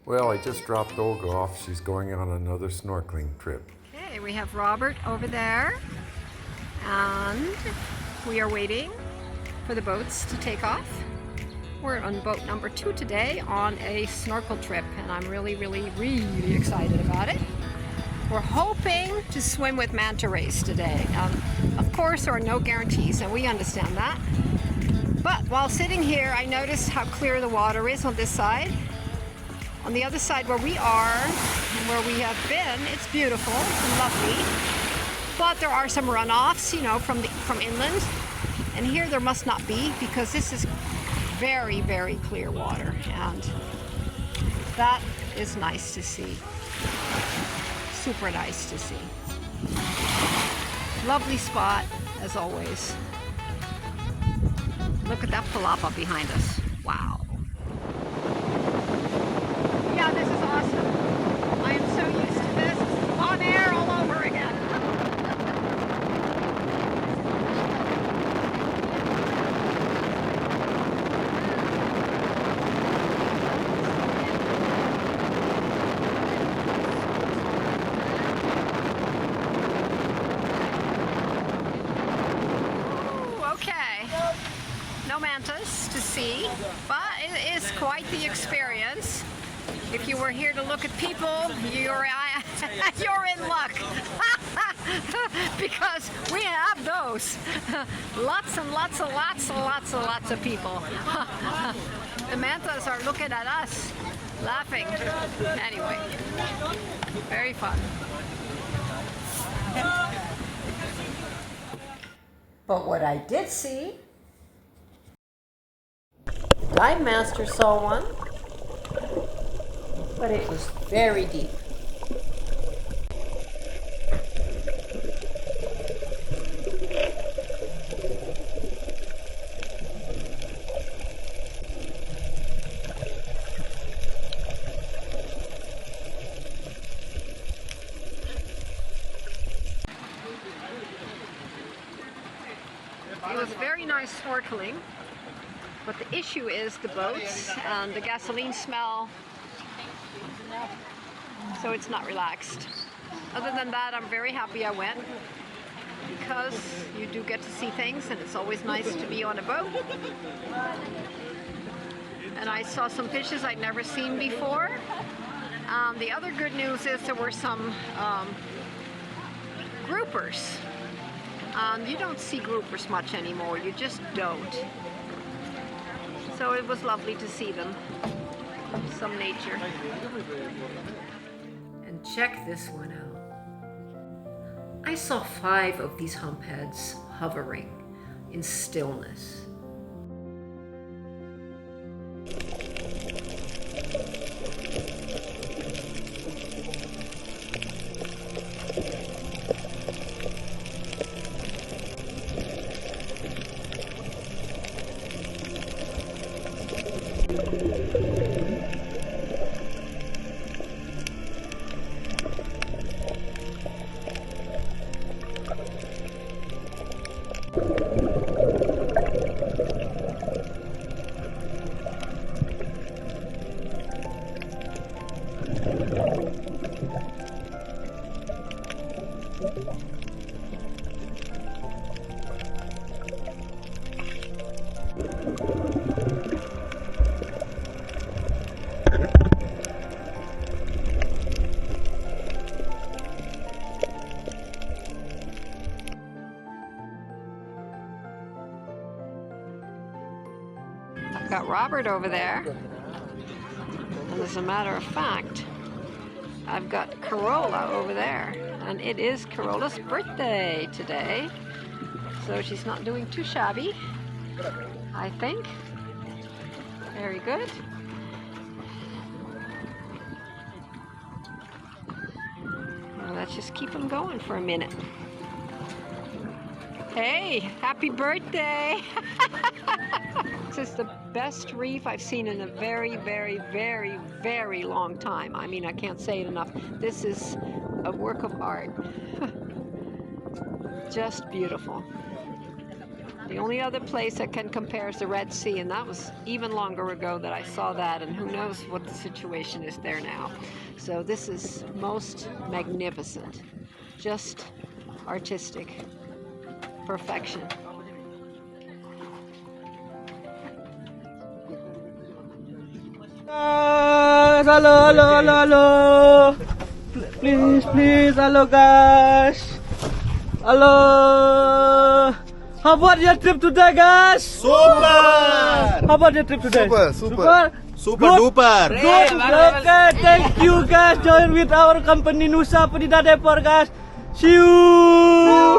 Well, I just dropped Olga off. She's going on another snorkeling trip. Okay, we have Robert over there, and we are waiting for the boats to take off. We're on boat number 2 today on a snorkel trip, and I'm really excited about it. We're hoping to swim with manta rays today. Of course, there are no guarantees, and we understand that. But while sitting here, I noticed how clear the water is on this side. On the other side where we are, and where we have been, it's beautiful and lovely. But there are some runoffs, you know, from inland. And here there must not be, because this is very clear water. And that is nice to see. Super nice to see. Lovely spot, as always. Look at that palapa behind us. Wow. Yeah, this is awesome. I am so used to this. It's on air all over again. Ooh, okay. No mantas to see, but it is quite the experience. If you were here to look at people, you're in luck. Because we have those. Lots of people. The mantas are looking at us, laughing. Anyway, very fun. But what I did see, the dive master saw one, but it was very deep. It was very nice snorkeling, but the issue is the boats and the gasoline smell. So it's not relaxed. Other than that, I'm very happy I went, because you do get to see things, and it's always nice to be on a boat. And I saw some fishes I'd never seen before. The other good news is there were some groupers. You don't see groupers much anymore, you just don't. So it was lovely to see them. Some nature. And check this one out. I saw 5 of these humpheads hovering in stillness. I've got Robert over there, and as a matter of fact, I've got Corolla over there, and it is Corolla's birthday today, so she's not doing too shabby, I think. Very good. Well, let's just keep them going for a minute. Hey, happy birthday! This is the best reef I've seen in a very long time. I mean, I can't say it enough. This is a work of art. Just beautiful. The only other place that can compare is the Red Sea, and that was even longer ago that I saw that, and who knows what the situation is there now. So this is most magnificent, just artistic perfection. Hello. Please, hello guys. Hello. How about your trip today, guys? Super! How about your trip today? Super Good? duper! Good. Okay, thank you guys. Join with our company Nusa Penida Diver, guys. See you.